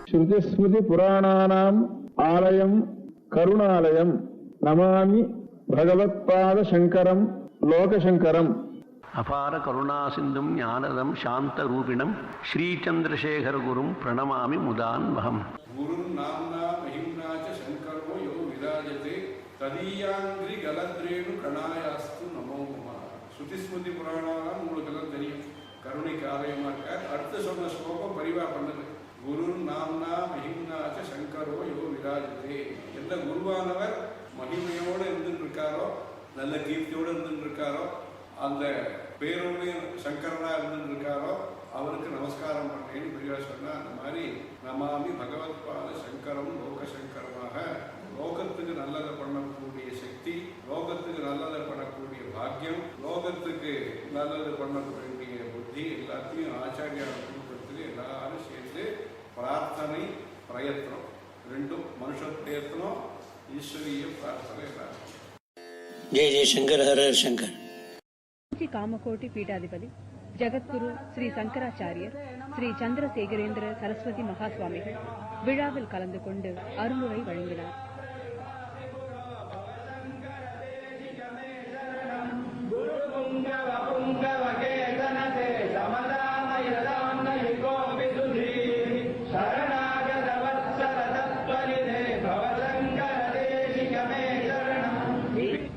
ஸ்ருதிஸ்மிருதி புராணானாம் ஆலயம் கருணாலயம் நமாமி பகவத்பாத சங்கரம் லோகசங்கரம். அபார கருணா சிந்தும் ஞானதம் சாந்த ரூபிணம் ஸ்ரீச்சந்திரசேகர குரும் பிரணமாமி முதான்வகம். குரு நாம்னா மஹிம்னாச்ச சங்கரோ யோ விராஜதே ததீயாங்கிரி கலத்ரேணு கணாயாஸ்து நமோ நம. ஸ்ருதிஸ்மிருதி புராணாலாம் உங்களுக்கு எல்லாம் தெரியும், கருணைக்கு ஆலயமா இருக்கார். அடுத்து சொன்ன ஸ்லோகம் பரிவா பண்ணுது. குரு நாம்னா மஹிம்னாச்ச சங்கரோ யோ விராஜதே. எந்த குருவானவர் மகிமையோடு இருந்துட்டு இருக்காரோ, நல்ல கீர்த்தியோடு இருந்துட்டு இருக்காரோ, அந்த பேரோடு சங்கரனா இருந்துட்டு இருக்காரோ அவருக்கு நமஸ்காரம் பண்ணேன்னு பெரியவா சொன்னா. அந்த மாதிரி நமாமி பகவத்பாத சங்கரம் லோகசங்கரமாக லோகத்துக்கு நல்லதை பண்ணக்கூடிய சக்தி, லோகத்துக்கு நல்லதை பண்ணக்கூடிய பாக்கியம், லோகத்துக்கு நல்லது பண்ணக்கூடிய புத்தி எல்லாத்தையும் ஆச்சாரியா குடும்பத்துக்கு எல்லாரும் சேர்ந்து பிரார்த்தனை பிரயத்னம் ரெண்டும், மனுஷ பிரயத்னம் ஈஸ்வரிய பிரார்த்தனை எல்லாரும். ஜெய ஜெய சங்கர், ஹர ஹர சங்கர். காமகோட்டி பீடாதிபதி ஜகத்குரு ஸ்ரீ சங்கராச்சாரியர் ஸ்ரீ சந்திரசேகரேந்திர சரஸ்வதி மகாசுவாமிகள் விழாவில் கலந்து கொண்டு அருளுரை வழங்கினார்.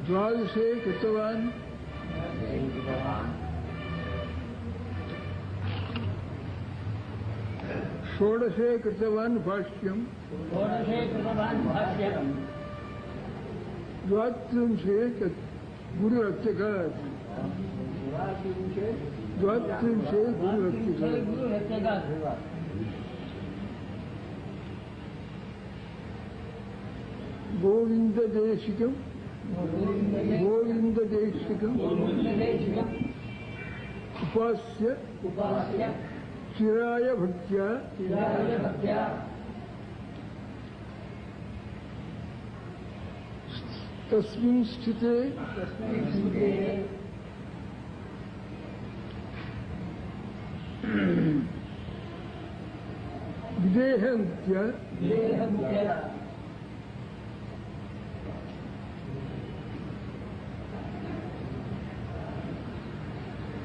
द्वादशे कृतवान् षोडशे कृतवान् भाष्यम् द्वात्रिंशे गुरुरक्षकात् गोविन्ददेशिकम् उपास्य चिराय भक्त्या तस्मिन् स्थिते विदेहन्त्य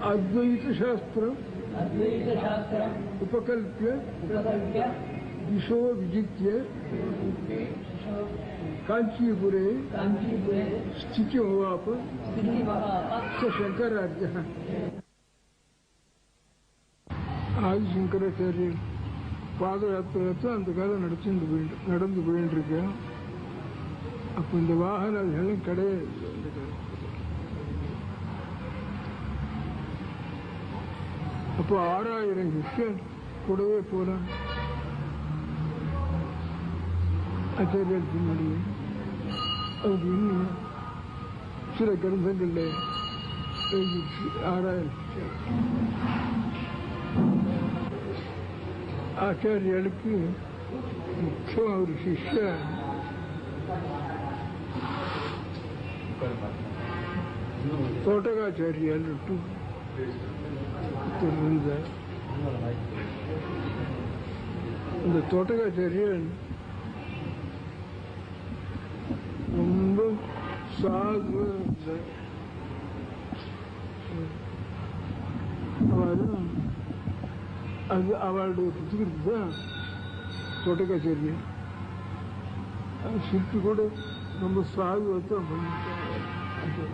अद्वैत शास्त्र उपकल्प्य दिशो विजित्य कांचीपुरे स्थितो वाप स शंकराचार्य. ஆதி சங்கராச்சாரியர் பாத யாத்திரை அந்த காலம் நடந்து போயிட்டு இருக்கேன். அப்போ இந்த வாகனம் கிடையாது. அப்போ 6000 சிஷ்யர் கூடவே போறான் ஆச்சாரியர் பின்னாடி. அது இன்னும் சில கிரந்தங்கள்ல 6000 சிஷ்யர். ஆச்சாரியர்களுக்கு முக்கியம் ஒரு சிஷ்யர் தோட்டகாச்சாரியால் இந்த தோட்டகாச்சாரியன் ரொம்ப சாது. அது அவளுடைய புத்தகத்துக்கு தான் தோட்டகாச்சாரியன். சிற்பி கூட ரொம்ப சாதுவத்தான் பண்ணிட்டாங்க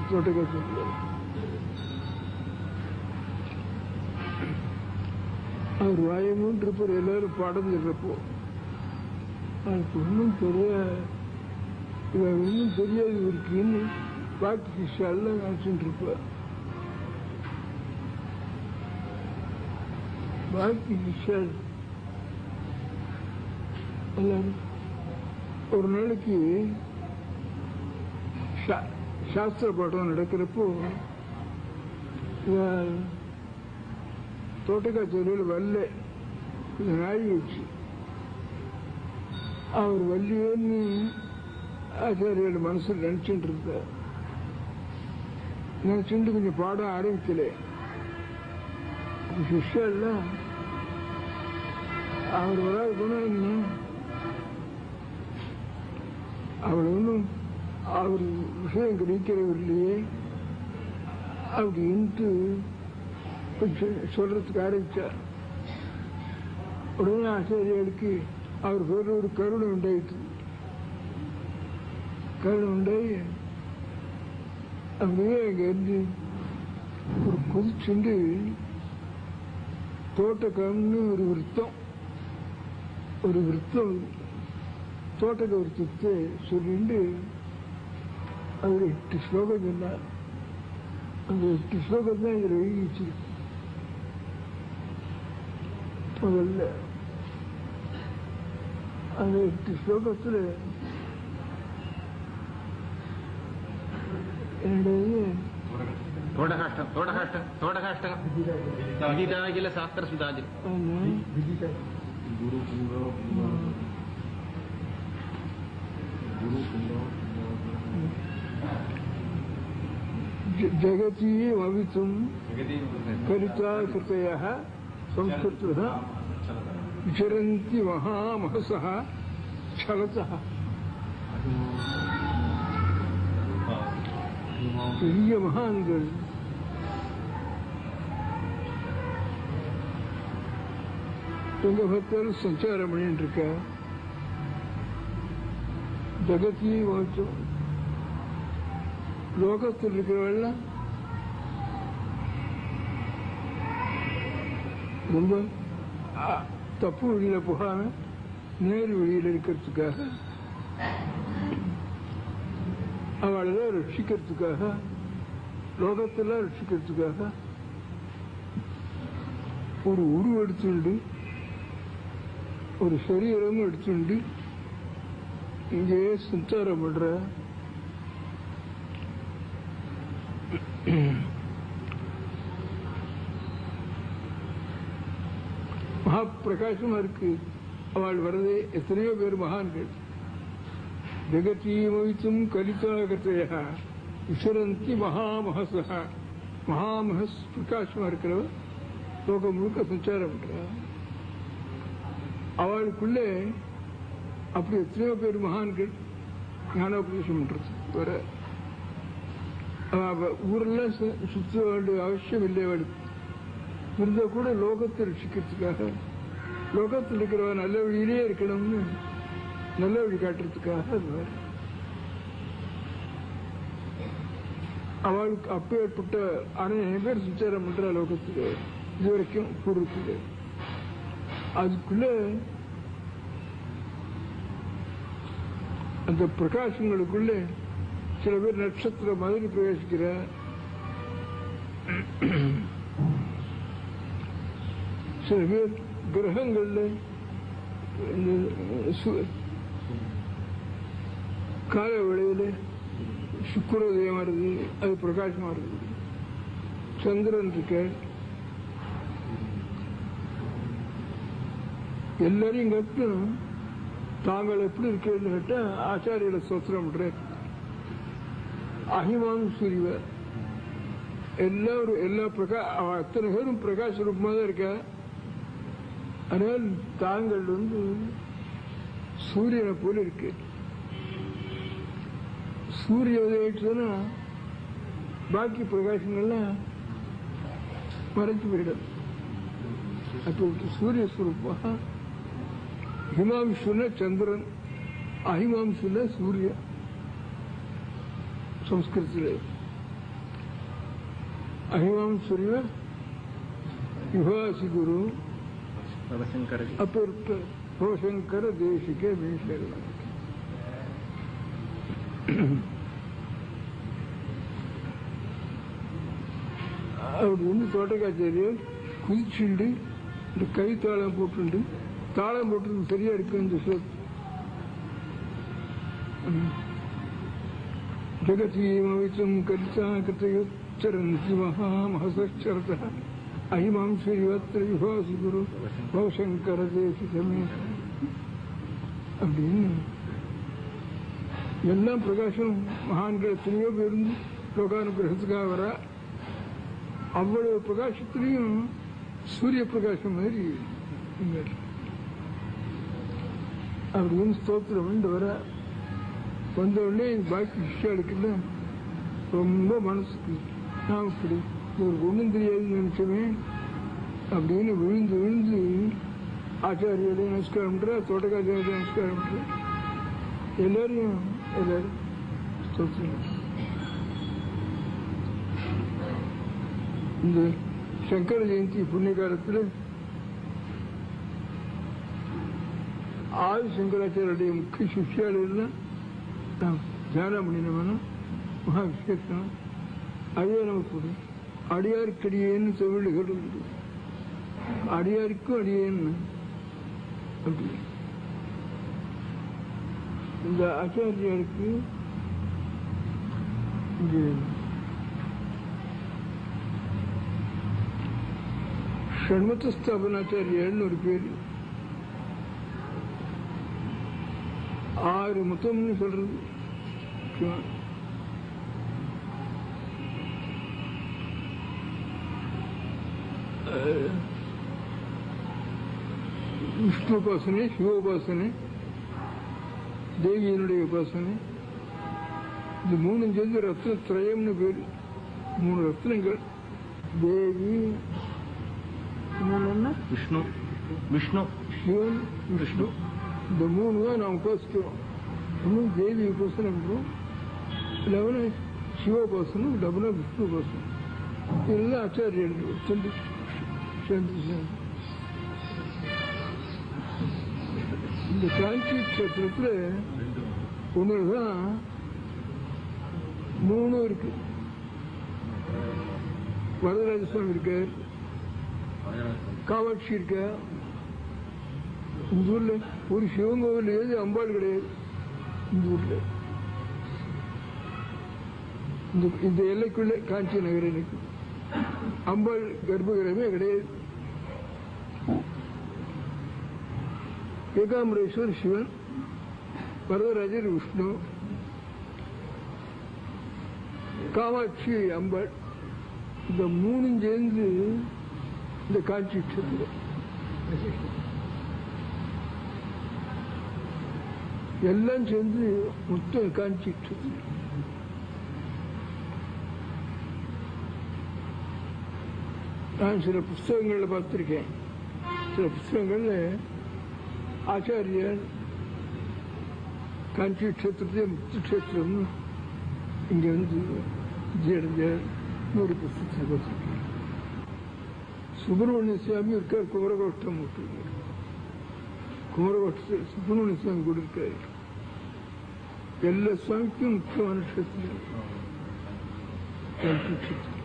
தோட்டகாச்சாரியன். அவர் வாயமும் இருப்பார், எல்லாரும் பாடம் சொல்றப்போ அவருக்கு ஒன்றும் ஒன்றும் தெரியாது இருக்குன்னு பாக்கி சிஷ்யெல்லாம் நினைச்சுட்டு இருப்பார். பாக்கி சிஷ்யர் எல்லாரும் ஒரு நாளைக்கு சாஸ்திர பாடம் நடக்கிறப்போ தோட்டக்காச்சேரியில் வரல, நாய் வச்சு அவர் வள்ளியேன்னு ஆச்சாரியோட மனசில் நினைச்சுட்டு இருந்தார். நினைச்சுட்டு கொஞ்சம் பாடம் ஆரம்பிக்கல. சிஷ்யெல்லாம் அவர் வராது போனா அவர் ஒன்றும் அவர் விஷயம் கிடைக்கிறவர் இல்லையே அப்படின்ட்டு சொல்றதுக்கு ஆரம்பிச்சார். உடனே ஆச்சாரியர்களுக்கு அவர் பேர் ஒரு கருணை உண்டாயிட்டு, கருணை உண்டாயி அப்படியே அங்க இருந்து ஒரு குதிச்சுண்டு தோட்டக்கம்னு ஒரு விருத்தம் தோட்டக்க விருத்தத்தை சொல்லிட்டு அவர் 8 ஸ்லோகம் சொன்னார். அந்த 8 ஸ்லோகம் தான் இதில் எழுதி வச்சிருக்கு. முதல்ல அந்த 8 ஸ்லோகத்தில் என்னுடைய जगती भवितुं कलिता कृतयः संस्कृतः विचरन्ति महामहसः छलतः. பெரிய மகான்கள் எங்க பார்த்தாலும் சஞ்சாரம் பண்ணிட்டு இருக்க. ஜகத்தி வச்சோம் லோகத்தில் இருக்கிறவெல்லாம் ரொம்ப தப்பு வழியில போகாம நேரு வழியில் இருக்கிறதுக்காக, அவளெல்லாம் ரட்சிக்கிறதுக்காக, லோகத்தெல்லாம் ரட்சிக்கிறதுக்காக ஒரு உருவம் எடுத்துண்டு, ஒரு சரீரமும் எடுத்துண்டு இங்கே சஞ்சாரம் பண்ற. மகாபிரகாசமா இருக்கு அவள் வரதே. எத்தனையோ பேர் மகான்கள் ஜெகத்தீமவித்தும் கலிதாகத்தையா விசரந்தி மகாமஹசா. மகாமஹஸ் பிரகாசமா இருக்கிறவர் லோகம் முழுக்க சஞ்சாரம் பண்றார். அவளுக்குள்ளே அப்படி எத்தனையோ பேர் மகான்கள் ஞானோபதேசம் பண்றது வர. ஊரெல்லாம் சுத்த வேண்டிய அவசியம் இல்லை. அவளுக்கு இருந்தா கூட லோகத்தை ரட்சிக்கிறதுக்காக, லோகத்தில் இருக்கிறவ நல்ல வழியிலே இருக்கணும்னு நல்ல வழி காட்டுறதுக்காக அது வர. அவளுக்கு அப்பேற்பட்ட அநேக பேர் சஞ்சாரம் பண்ற லோகத்துக்கு இதுவரைக்கும் பூர்வத்துக்கு. அதுக்குள்ள அந்த பிரகாசங்களுக்குள்ள சில பேர் நட்சத்திர மாதிரி பிரவேசிக்கிற, சில பேர் கிரகங்கள்ல கால வேளையில சுக்கிரோதயம் வருது, அது பிரகாசமா இருக்குது. சந்திரன் இருக்க, எல்லாரையும் கட்டணும். தாங்கள் எப்படி இருக்கேன்னு கேட்டா ஆச்சாரியோட சோத்திரம் பண்ற. அஹிமான் சூரிய எல்லாரும் எல்லா அத்தனை பேரும் பிரகாச ரூபமா தான் இருக்க. ஆனால் தாங்கள் சூரியனை போல இருக்கு. சூரிய உதயிட்டுனா பாக்கி பிரகாசங்கள்லாம் மறைச்சு போயிடும். அப்போ சூரிய ஸ்வரூபா. ஹிமாம்சுல சந்திரன், அஹிமாம்சுல சூரிய. संस्कृत अहिमां सूर्य युवासी गुरु अपूर्त भवशंकर देश के मीशर. அப்படின்னு தோட்டக்காச்சாரியர் குதிச்சுண்டு இந்த கை தாளம் போட்டு தாளம் போட்டு சரியா இருக்கு. இந்த சொல் जगतीमवितुं कलिता कृतयुच्चरन्ति महामहसश्चरतः अहिमां श्रीवत्र विभासि गुरु भवशंकर देशिकमे. அப்படின்னு எல்லாம் பிரகாசம் மகான்கள் எத்தனையோ பேருந்து லோகானுகிரகத்துக்காக வர. அவ்வளவு பிரகாசத்திலையும் சூரிய பிரகாசம் மாதிரி அப்படின்னு ஸ்தோத்திரம் வந்து வந்த உடனே பாக்கி விஷயாளுக்கெல்லாம் ரொம்ப மனசுக்கு நான் இப்படி ஒரு ஒன்றும் தெரியாதுன்னு நினைச்சவே அப்படின்னு விழுந்து விழுந்து ஆச்சாரியோட நமஸ்காரம் பண்ற, தோட்டக்காச்சாரியோட நமஸ்காரம் பண்ற, எல்லாரும் ஸ்தோத்திரம். இந்த சங்கர ஜெயந்தி புண்ணிய காலத்தில் ஆதி சங்கராச்சாரியுடைய முக்கிய சிஷ்யாளர்கள் நாம் தியானம் பண்ணினோம்னா மகா விசேஷம். அதே நமக்கு அடியாருக்கடியேன்னு தமிழ் சொல்றது, அடியாருக்கும் அடியேன்னு அப்படி. இந்த ஆச்சாரியாருக்கு ஷண்மத ஸ்தாபனாச்சாரியார்னு ஒரு பேர். 6 மொத்தம்னு சொல்றது. விஷ்ணு உபாசனை, சிவோபாசனை, தேவியனுடைய உபாசனை, இது 3 சேர்ந்து ரத்னத்ரயம்னு பேரு. 3 ரத்னங்கள். தேவி, விஷ்ணு, விஷ்ணு, சிவன், விஷ்ணு. இந்த 3 தான் நாம் உபாசிக்கிறோம். இன்னும் தேவி உபாசனை பண்றோம், இல்லவன சிவோபாசனம், இல்லவன விஷ்ணு உபாசனம். இதெல்லாம் ஆச்சாரியர்கள் சேர்ந்து இந்த காஞ்சி கஷேத்திரத்தில் ஒண்ணுதான் 3 இருக்கு. வரதராஜ சுவாமி இருக்கார், காமாட்சி இருக்கா. இந்த ஊர்ல ஒரு சிவன் கோவில் ஏது அம்பாள் கிடையாது. இந்த ஊர்ல இந்த எல்லைக்குள்ள காஞ்சி நகரனுக்கு அம்பாள் கர்ப்பகிரகமே கிடையாது. ஏகாம்பரேஸ்வர் சிவன், வரதராஜர் விஷ்ணு, காமாட்சி அம்பாள். இந்த 3 சேர்ந்து இந்த காட்சி கஷேத்திரம் எல்லாம் சேர்ந்து மொத்தம் காட்சி கஷேத்திரம். நான் சில புஸ்தகங்கள்ல பார்த்திருக்கேன். சில புஸ்தகங்கள்ல ஆச்சாரியர் காஞ்சி கஷேத்திரத்தை முக்தி கஷேத்திரம்னு இங்க வந்து விஜயடைஞ்சார். ஒரு புஸ்தகத்தை பார்த்திருக்கேன். சுப்பிரமணிய சுவாமி இருக்கார், குமரகோஷ்டம் விட்டுருக்கார். குமரகோட்டத்தில் சுப்பிரமணிய சுவாமி கூட இருக்காரு. எல்லா சுவாமிக்கும் முக்கியமான கஷேத்திரம் காஞ்சி கஷேத்திரம்.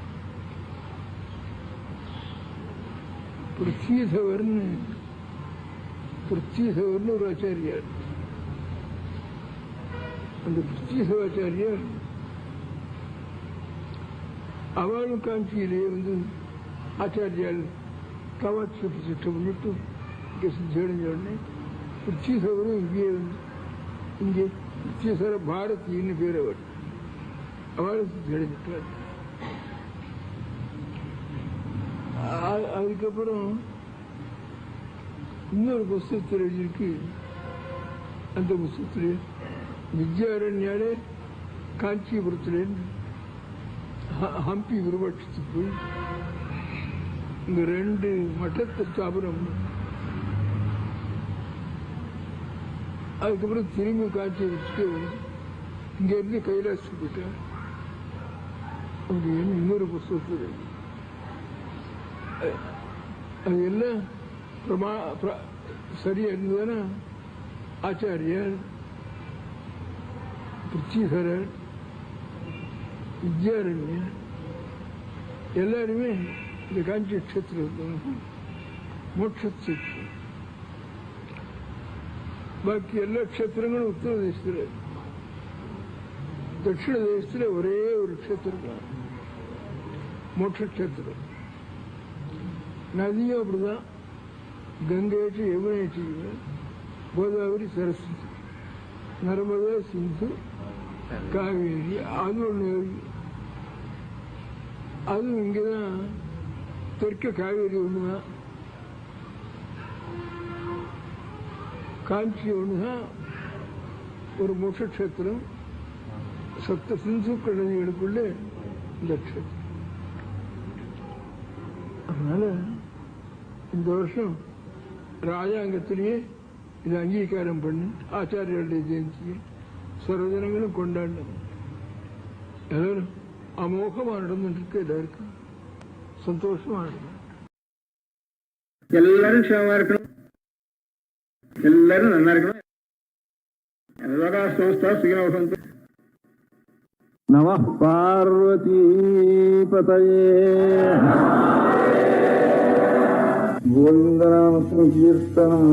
பிருத்விதவர்னு ஒரு ஆச்சாரியார். அந்த பிருத்விதவாச்சாரியார் அவளும் காஞ்சியிலேயே வந்து ஆச்சாரியால் காமாட்சி பிரதிஷ்டை பண்ணிட்டு இங்கே சித்தியடைஞ்ச உடனே பிருத்விதவரும் இங்கே வந்து இங்கே பிருத்விதர பாரதின்னு பேர் அவளும் சித்தியடைஞ்சிட்டார். அதுக்கப்புறம் இன்னொரு புஸ்தகத்தில் எழுதியிருக்கு. அந்த புஸ்தகத்தில் வித்யாரண்யாலே காஞ்சிபுரத்தில் ஹம்பி விருவட்சத்துக்கு போய் இந்த 2 மட்டத்தை ஸ்தாபனம், அதுக்கப்புறம் திரும்பி காஞ்சிபுரத்துக்கு வந்து இங்க இருந்து கைலாசத்துக்கு போயிட்டார் அப்படின்னு இன்னொரு புஸ்தகத்தில். அது எல்லாம் சரியா இருந்ததுன்னா ஆச்சாரியர், பிருத்விதரர், வித்யாரண்யர் எல்லாருமே இந்த காஞ்சி கஷேத்திரம் மோட்சத்துக்கு. பாக்கி எல்லா கஷேத்திரங்களும் உத்தர தேசத்தில், தட்சிண தேசத்தில் ஒரே ஒரு கஷேத்திரம் தான் மோட்ச கஷேத்திரம். நதியும் அப்படிதான். கங்கையாச்சு, யமுனையாச்சு, கோதாவரி, சரஸ்வதி, நர்மதா, சிந்து, காவேரி. அது ஒண்ணு. அதுவும் இங்கதான் தெற்க காவேரி ஒண்ணுதான். காஞ்சி ஒண்ணுதான் ஒரு மோட்ச கஷேத்திரம். சப்த சிந்துக்கள் நதிகளுக்குள்ளே இந்த கஷேத்திரம். அதனால இந்த வருஷம் ராஜாங்கத்திலேயே இதை அங்கீகாரம் பண்ணி ஆச்சாரியாளுடைய ஜெயந்தியை சர்வஜனங்களும் கொண்டாடணும். எல்லாரும் அமோகமா நடந்துட்டு இருக்கு. எல்லாருக்கும் சந்தோஷமா இருக்கணும். எல்லாரும் க்ஷேமமா இருக்கணும், எல்லாரும் நல்லா இருக்கணும். நம பார்வதி பதயே. கோவிந்தநாம கீர்த்தனம்.